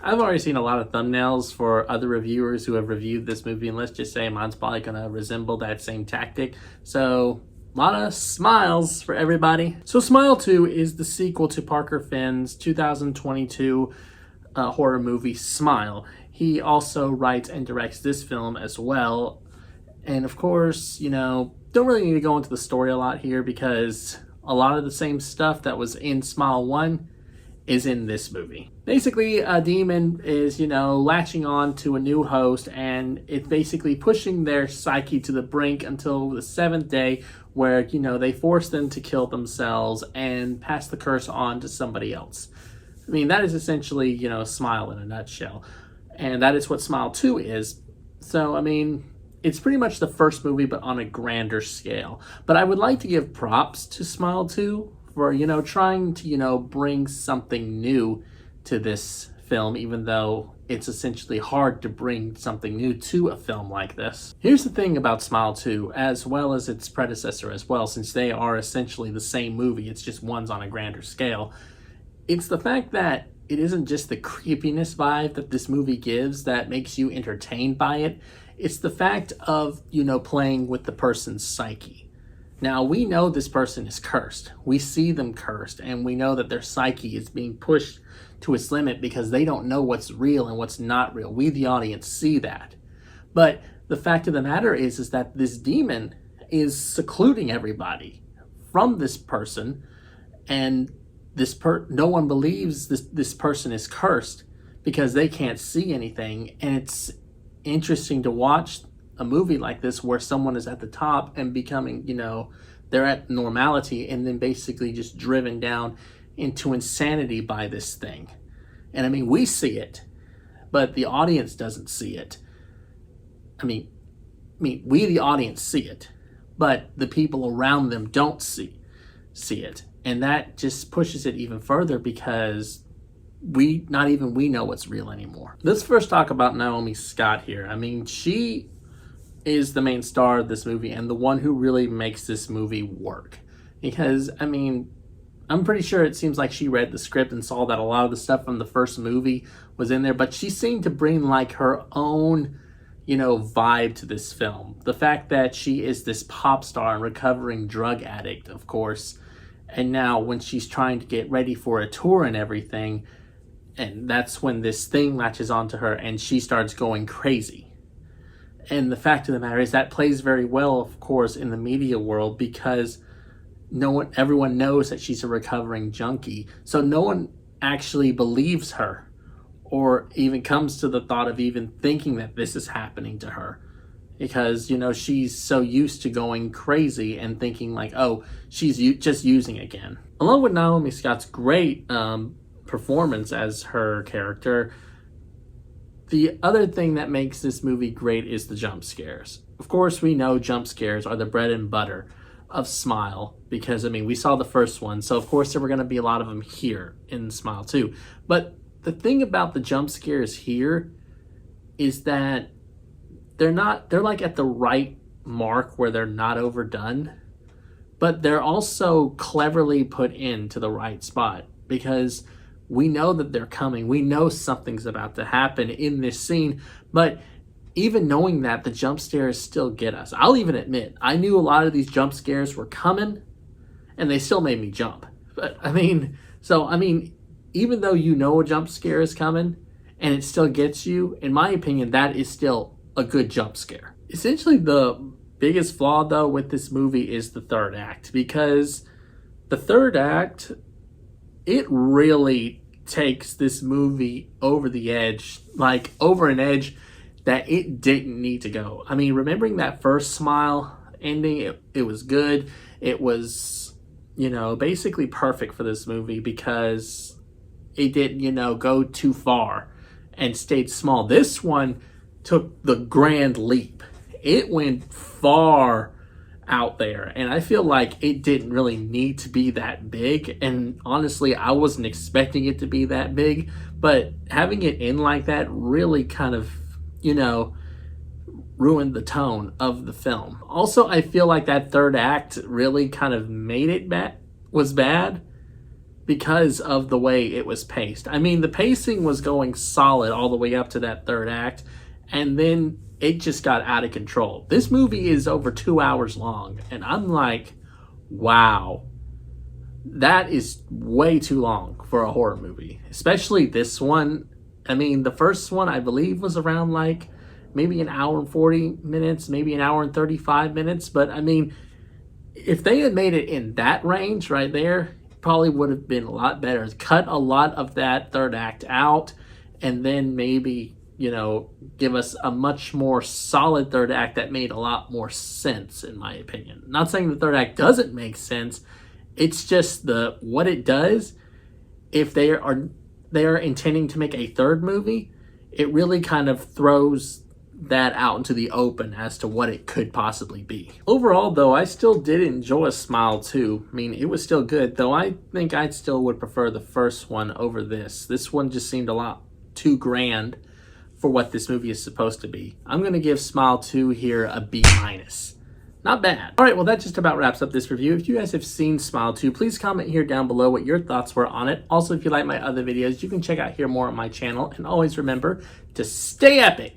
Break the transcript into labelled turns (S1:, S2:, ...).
S1: I've already seen a lot of thumbnails for other reviewers who have reviewed this movie, and let's just say mine's probably going to resemble that same tactic. So, a lot of smiles for everybody. So, Smile 2 is the sequel to Parker Finn's 2022 horror movie Smile. He also writes and directs this film as well. And of course, don't really need to go into the story a lot here because a lot of the same stuff that was in Smile 1 is in this movie. Basically, a demon is, latching on to a new host, and it's basically pushing their psyche to the brink until the seventh day where, they force them to kill themselves and pass the curse on to somebody else. I mean, that is essentially, Smile in a nutshell. And that is what Smile 2 is. So, I mean, it's pretty much the first movie, but on a grander scale. But I would like to give props to Smile 2 for, trying to, bring something new to this film, even though it's essentially hard to bring something new to a film like this. Here's the thing about Smile 2, as well as its predecessor as well, since they are essentially the same movie, it's just one's on a grander scale. It's the fact that it isn't just the creepiness vibe that this movie gives that makes you entertained by it. It's the fact of, playing with the person's psyche. Now, we know this person is cursed. We see them cursed, and we know that their psyche is being pushed to its limit because they don't know what's real and what's not real. We, the audience, see that. But the fact of the matter is that this demon is secluding everybody from this person, and no one believes this person is cursed because they can't see anything. And it's interesting to watch a movie like this where someone is at the top and becoming, they're at normality and then basically just driven down into insanity by this thing. And I mean, we see it, but the audience doesn't see it. I mean, we, the audience, see it, but the people around them don't see it. And that just pushes it even further because not even we know what's real anymore. Let's first talk about Naomi Scott here. I mean, she is the main star of this movie and the one who really makes this movie work. Because, I mean, I'm pretty sure it seems like she read the script and saw that a lot of the stuff from the first movie was in there, but she seemed to bring like her own, vibe to this film. The fact that she is this pop star and recovering drug addict, of course, and now when she's trying to get ready for a tour and everything, and that's when this thing latches onto her and she starts going crazy. And the fact of the matter is that plays very well, of course, in the media world because everyone knows that she's a recovering junkie. So no one actually believes her or even comes to the thought of even thinking that this is happening to her. Because, she's so used to going crazy and thinking like, oh, she's just using again. Along with Naomi Scott's great performance as her character, the other thing that makes this movie great is the jump scares. Of course, we know jump scares are the bread and butter of Smile because, we saw the first one. So, of course, there were going to be a lot of them here in Smile 2. But the thing about the jump scares here is that they're like at the right mark where they're not overdone, but they're also cleverly put into the right spot because we know that they're coming. We know something's about to happen in this scene, but even knowing that, the jump scares still get us. I'll even admit, I knew a lot of these jump scares were coming, and they still made me jump. But, even though a jump scare is coming, and it still gets you, in my opinion, that is still a good jump scare. Essentially, the biggest flaw, though, with this movie is the third act, because the third act, it really takes this movie over the edge, like over an edge that it didn't need to go. I mean, remembering that first Smile ending, it was good. It was, basically perfect for this movie because it didn't, go too far and stayed small. This one took the grand leap. It went far out there, and I feel like it didn't really need to be that big, and honestly I wasn't expecting it to be that big, but having it in like that really kind of ruined the tone of the film. Also, I feel like that third act really kind of made it was bad because of the way it was paced. I mean, the pacing was going solid all the way up to that third act, and then it just got out of control. This movie is over 2 hours long, and I'm like, wow, that is way too long for a horror movie, especially this one. I mean, the first one, I believe, was around like maybe an hour and 40 minutes, maybe an hour and 35 minutes. But I mean, if they had made it in that range right there, probably would have been a lot better. Cut a lot of that third act out, and then maybe, you know, give us a much more solid third act that made a lot more sense, in my opinion. Not saying the third act doesn't make sense. It's just what it does. If they are intending to make a third movie, it really kind of throws that out into the open as to what it could possibly be. Overall, though, I still did enjoy Smile 2. I mean, it was still good, though I think I still would prefer the first one over this. This one just seemed a lot too grand for what this movie is supposed to be. I'm going to give Smile 2 here a B-. Not bad. All right, well, that just about wraps up this review. If you guys have seen Smile 2, please comment here down below what your thoughts were on it. Also, if you like my other videos, you can check out here more on my channel. And always remember to stay epic.